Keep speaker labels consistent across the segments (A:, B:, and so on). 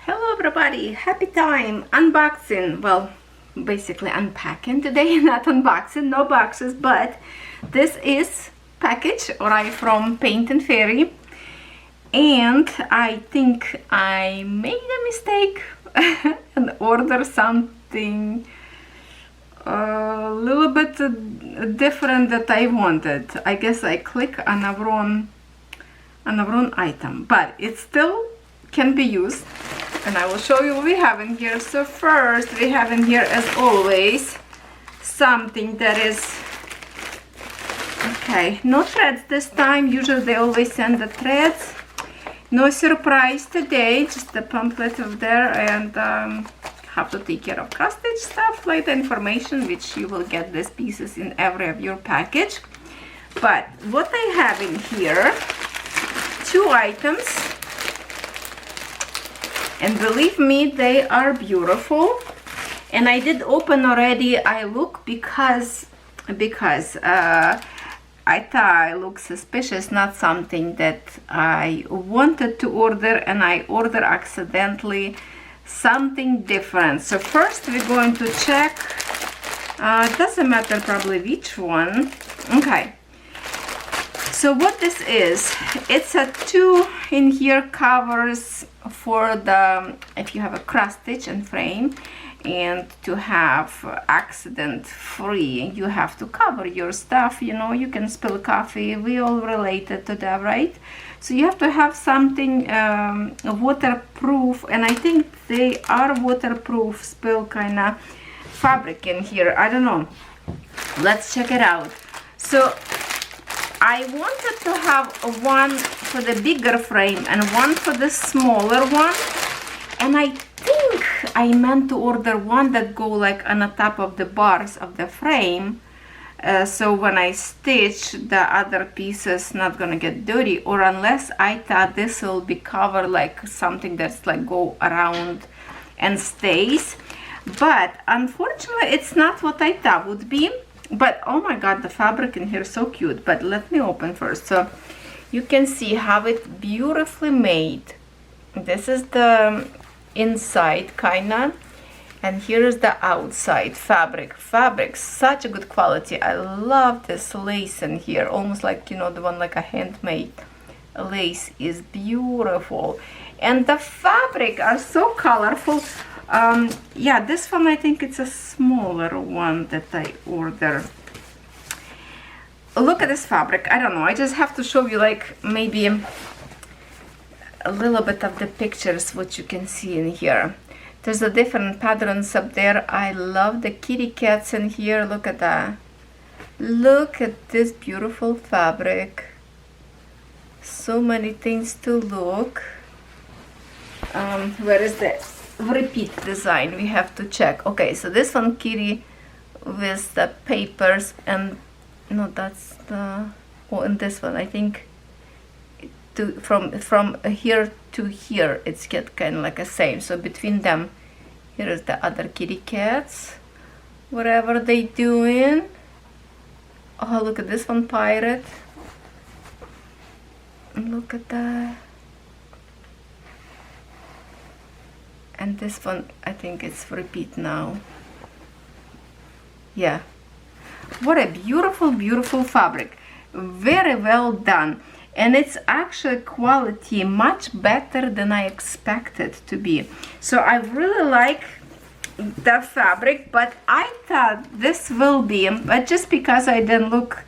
A: Hello everybody, happy time, unboxing, well basically unpacking today, not unboxing, no boxes, but this is package arrived from Paint and Fairy, and I think I made a mistake and ordered something a little bit different that I wanted. I guess I click on a wrong item, but it still can be used. And I will show you what we have in here. So first we have in here, as always, something that is okay, no threads this time. Usually they always send the threads. No surprise today, just the pamphlet of there, and have to take care of cross stitch stuff, like the information which you will get these pieces in every of your package. But what I have in here, two items. And believe me, they are beautiful. And I did open already. I look because I thought it looked suspicious, not something that I wanted to order, and I ordered accidentally something different. So first we're going to check. It doesn't matter probably which one. Okay. So what this is, it's a two in here covers for the, if you have a cross stitch and frame, and to have accident free, you have to cover your stuff. You know, you can spill coffee, we all related to that, right? So you have to have something waterproof, and I think they are waterproof, spill kind of fabric in here. I don't know, let's check it out. So I wanted to have one for the bigger frame and one for the smaller one, and I think I meant to order one that go like on the top of the bars of the frame, so when I stitch the other pieces not gonna get dirty, or unless I thought this will be covered like something that's like go around and stays, but unfortunately it's not what I thought would be. But oh my god, the fabric in here is so cute. But let me open first so you can see how it's beautifully made. This is the inside kinda, and here is the outside fabric. Such a good quality. I love this lace in here, almost like, you know, the one like a handmade lace is beautiful, and the fabric are so colorful. Yeah, this one I think it's a smaller one that I order. Look at this fabric. I don't know, I just have to show you like maybe a little bit of the pictures what you can see in here. There's a different patterns up there. I love the kitty cats in here. Look at that. Look at this beautiful fabric. So many things to look. Where is the repeat design? We have to check. Okay, so this one kitty with the papers, and no, that's the, oh, and this one I think from here to here it's get kind of like the same. So between them, here is the other kitty cats, whatever they doing. Oh, look at this one, pirate. Look at that. And this one, I think it's repeat now. Yeah. What a beautiful, beautiful fabric. Very well done. And it's actually quality much better than I expected to be. So I really like the fabric, but I thought this will be, but just because I didn't look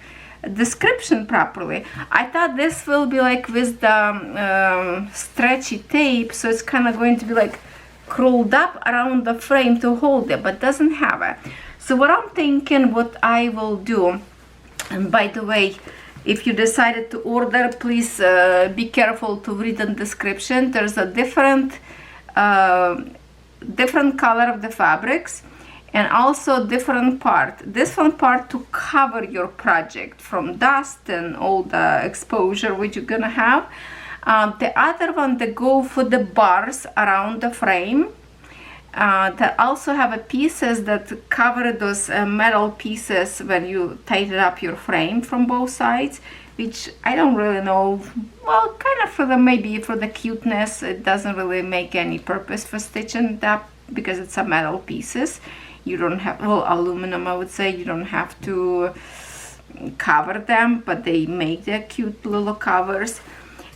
A: description properly, I thought this will be like with the stretchy tape, so it's kind of going to be like curled up around the frame to hold it, but doesn't have it. So what I'm thinking, what I will do, and by the way, if you decided to order, please be careful to read the description. There's a different color of the fabrics, and also different part. This one part to cover your project from dust and all the exposure which you're gonna have. The other one that go for the bars around the frame, that also have a pieces that cover those metal pieces when you tighten up your frame from both sides. which I don't really know. Well, kind of for the, maybe for the cuteness. It doesn't really make any purpose for stitching it up because it's a metal pieces. You don't have, well, aluminum, I would say. You don't have to cover them, but they make their cute little covers.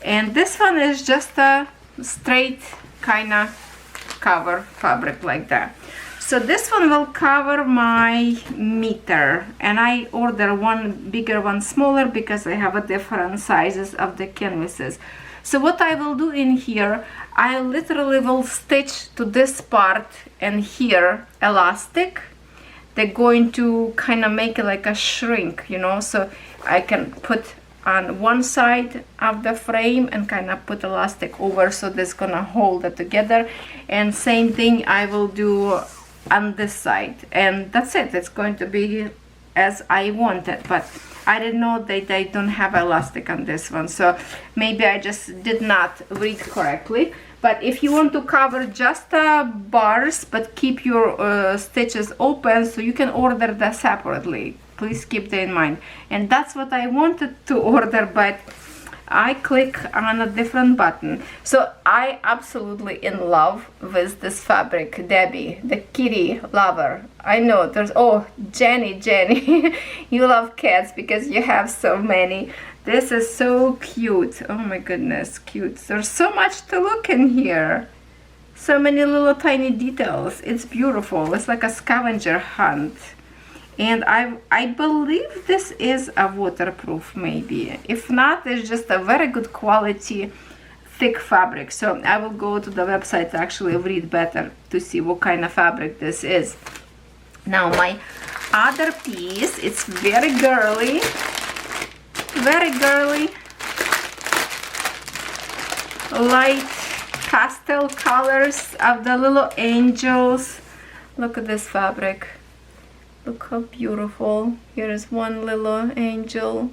A: And this one is just a straight kind of cover fabric like that. So this one will cover my meter, and I order one bigger, one smaller, because I have a different sizes of the canvases. So what I will do in here, I literally will stitch to this part and here elastic. They're going to kind of make it like a shrink, you know, so I can put on one side of the frame and kind of put elastic over, so that's gonna hold it together. And same thing I will do on this side, and that's it. It's going to be as I wanted, but I didn't know that they don't have elastic on this one, so maybe I just did not read correctly. But if you want to cover just bars but keep your stitches open, so you can order that separately. Please keep that in mind. And that's what I wanted to order, but I click on a different button. So I absolutely in love with this fabric, Debbie, the kitty lover. I know there's, oh, Jenny, you love cats because you have so many. This is so cute. Oh my goodness, cute. There's so much to look in here. So many little tiny details. It's beautiful. It's like a scavenger hunt. And I believe this is a waterproof, maybe. If not, it's just a very good quality thick fabric. So I will go to the website to actually read better to see what kind of fabric this is. Now my other piece, it's very girly. Very girly. Light pastel colors of the little angels. Look at this fabric. Look how beautiful. Here is one little angel.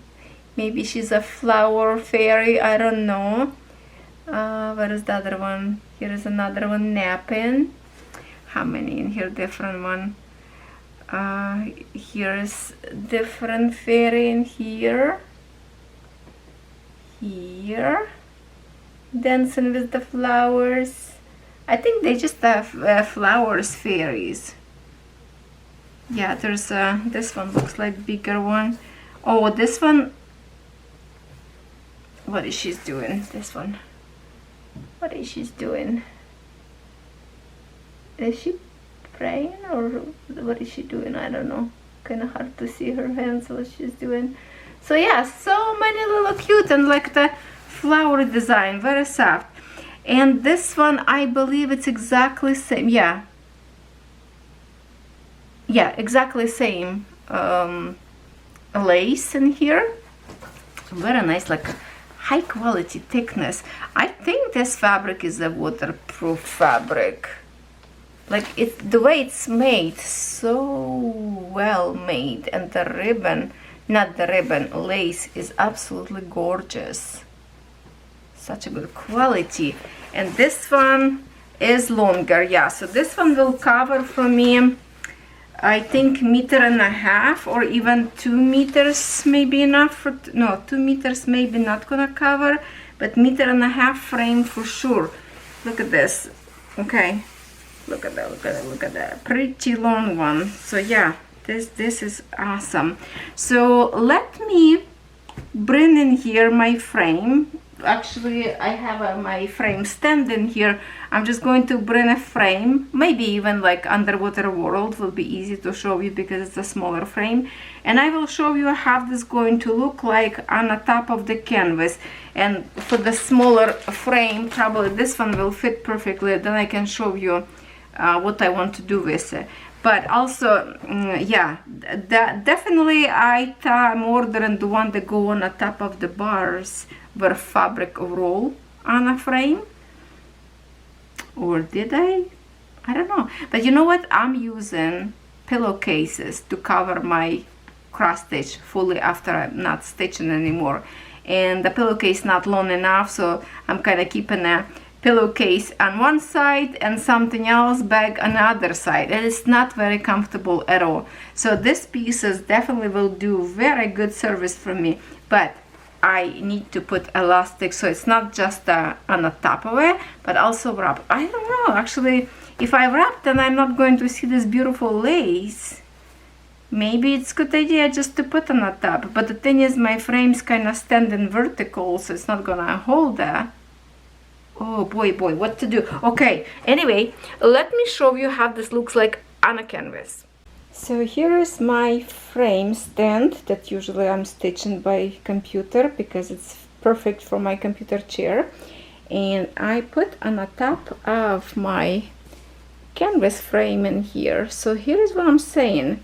A: Maybe she's a flower fairy, I don't know. Where is the other one? Here is another one napping. How many in here? Different one. Here is different fairy in here. Here. Dancing with the flowers. I think they just have flowers fairies. Yeah, there's this one looks like bigger one. Oh, this one, what is she doing? This one, what is she doing? Is she praying or what is she doing? I don't know. Kind of hard to see her hands, what she's doing. So yeah, so many little cute, and like the flower design, very soft. And this one, I believe it's exactly same. Yeah, exactly same lace in here. Very nice, like high quality thickness. I think this fabric is a waterproof fabric. Like the way it's made, so well made. And the ribbon, not the ribbon, lace is absolutely gorgeous. Such a good quality. And this one is longer. Yeah, so this one will cover for me, I think, 1.5 meters or even 2 meters maybe enough for, no, 2 meters maybe not gonna cover, but 1.5 meters frame for sure. Look at this. Okay, look at that, look at that, look at that. Pretty long one. So yeah, this is awesome. So let me bring in here my frame. Actually, I have my frame stand in here. I'm just going to bring a frame, maybe even like Underwater World will be easy to show you because it's a smaller frame. And I will show you how this is going to look like on the top of the canvas. And for the smaller frame, probably this one will fit perfectly. Then I can show you what I want to do with it. But also, yeah, definitely I'm ordering the one that go on the top of the bars where fabric roll on a frame. Or did I don't know. But you know what? I'm using pillowcases to cover my cross stitch fully after I'm not stitching anymore. And the pillowcase not long enough, so I'm kind of keeping a pillowcase on one side and something else back on the other side, and it's not very comfortable at all. So this pieces definitely will do very good service for me. But I need to put elastic, so it's not just on the top of it, but also wrap. I don't know, actually, if I wrap, then I'm not going to see this beautiful lace. Maybe it's a good idea just to put on the top, but the thing is my frame's kind of standing vertical, so it's not gonna hold that. Oh boy, what to do? Okay, anyway, let me show you how this looks like on a canvas. So here is my frame stand that usually I'm stitching by computer because it's perfect for my computer chair, and I put on the top of my canvas frame in here. So here is what I'm saying.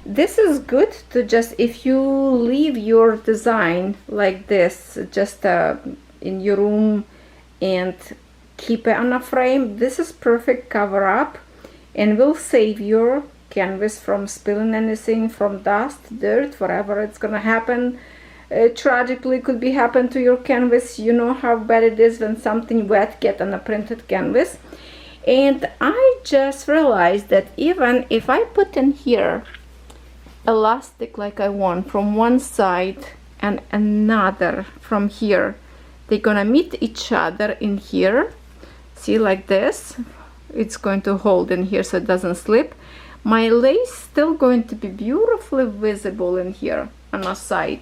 A: This is good to just, if you leave your design like this, just in your room and keep it on a frame, this is perfect cover up and will save your canvas from spilling anything, from dust, dirt, whatever it's gonna happen. Tragically could be happen to your canvas. You know how bad it is when something wet get on a printed canvas. And I just realized that even if I put in here elastic like I want from one side and another from here, they're gonna meet each other in here. See, like this, it's going to hold in here so it doesn't slip. My lace still going to be beautifully visible in here on the side.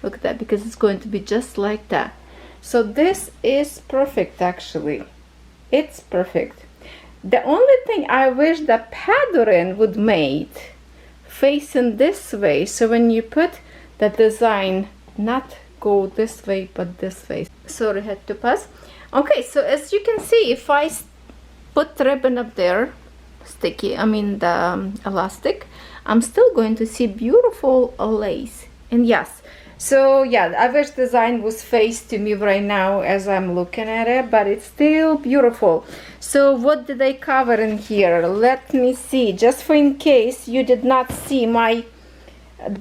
A: Look at that, because it's going to be just like that. So this is perfect, actually. It's perfect. The only thing I wish the pattern would made facing this way, so when you put the design not go this way but this way. Sorry, had to pass. Okay, so as you can see, if I put ribbon up there, sticky, I mean the elastic, I'm still going to see beautiful lace. And yes, so yeah, the average design was faced to me right now as I'm looking at it, but it's still beautiful. So what did I cover in here? Let me see, just for in case you did not see my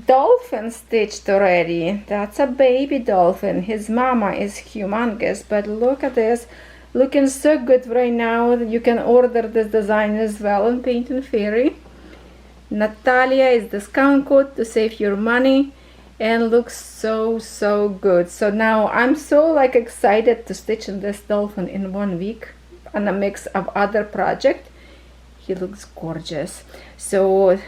A: dolphin stitched already. That's a baby dolphin. His mama is humongous, but look at this, looking so good right now. You can order this design as well on Paint and Fairy. Natalia is discount code to save your money, and looks so good. So now I'm so like excited to stitch in this dolphin in 1 week on a mix of other project. He looks gorgeous. So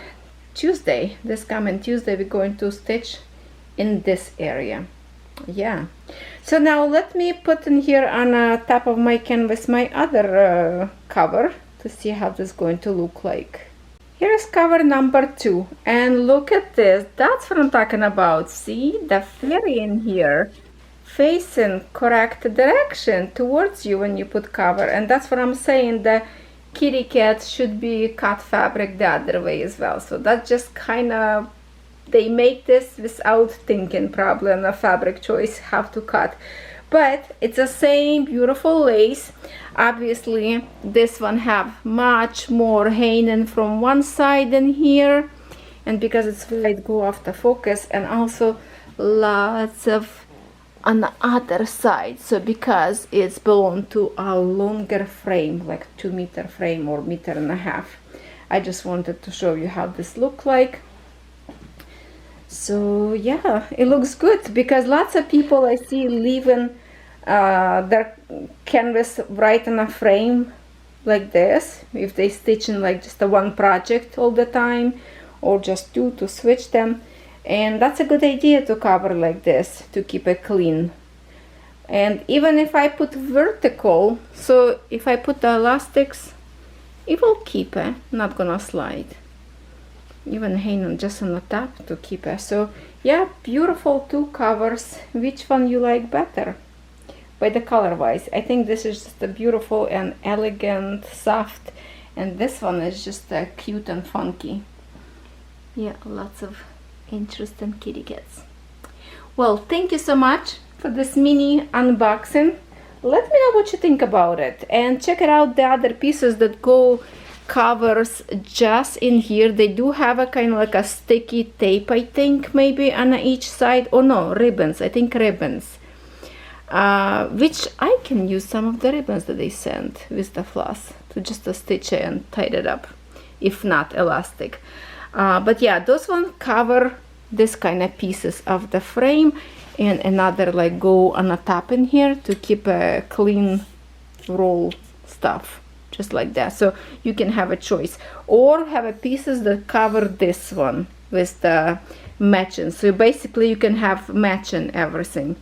A: Tuesday, this coming Tuesday, we're going to stitch in this area. Yeah, so now let me put in here on top of my canvas my other cover to see how this is going to look like. Here's cover number 2, and look at this. That's what I'm talking about. See the fairy in here facing correct direction towards you when you put cover, and that's what I'm saying. The kitty cat should be cut fabric the other way as well. So that's just kind of, they make this without thinking probably on a fabric choice how to cut, but it's the same beautiful lace. Obviously this one have much more hanging from one side than here, and because it's wide go off the focus, and also lots of on the other side. So because it's belong to a longer frame, like 2-meter frame or 1.5 meters, I just wanted to show you how this look like. So yeah, it looks good, because lots of people I see leaving their canvas right in a frame like this, if they stitch in like just a one project all the time, or just two to switch them. And that's a good idea to cover like this to keep it clean. And even if I put vertical, so if I put the elastics, it will keep it, not gonna slide. Even hanging just on the top to keep it. So yeah, beautiful 2 covers. Which one you like better? By the color wise, I think this is just a beautiful and elegant, soft, and this one is just cute and funky. Yeah, lots of interesting kitty cats. Well, thank you so much for this mini unboxing. Let me know what you think about it, and check it out the other pieces that go covers just in here. They do have a kind of like a sticky tape, I think, maybe on each side, or no, ribbons, I think ribbons, which I can use some of the ribbons that they sent with the floss to just stitch it and tie it up, if not elastic. But yeah, those one cover this kind of pieces of the frame, and another like go on a top in here to keep a clean roll stuff, just like that. So you can have a choice, or have a pieces that cover this one with the matching. So basically you can have matching everything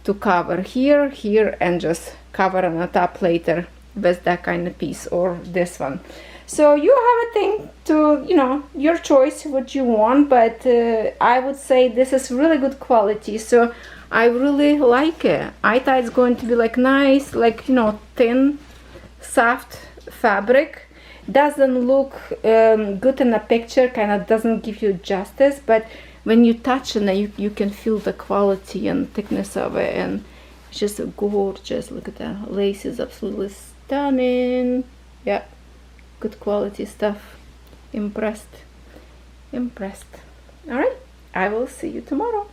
A: to cover here, here, and just cover on the top later with that kind of piece, or this one. So you have a thing to, you know, your choice what you want, but I would say this is really good quality, so I really like it. I thought it's going to be like nice, like, you know, thin, soft fabric. Doesn't look good in a picture, kind of doesn't give you justice, but when you touch it, you can feel the quality and thickness of it, and it's just gorgeous. Look at that. Lace is absolutely stunning. Yeah, good quality stuff. Impressed. All right, I will see you tomorrow.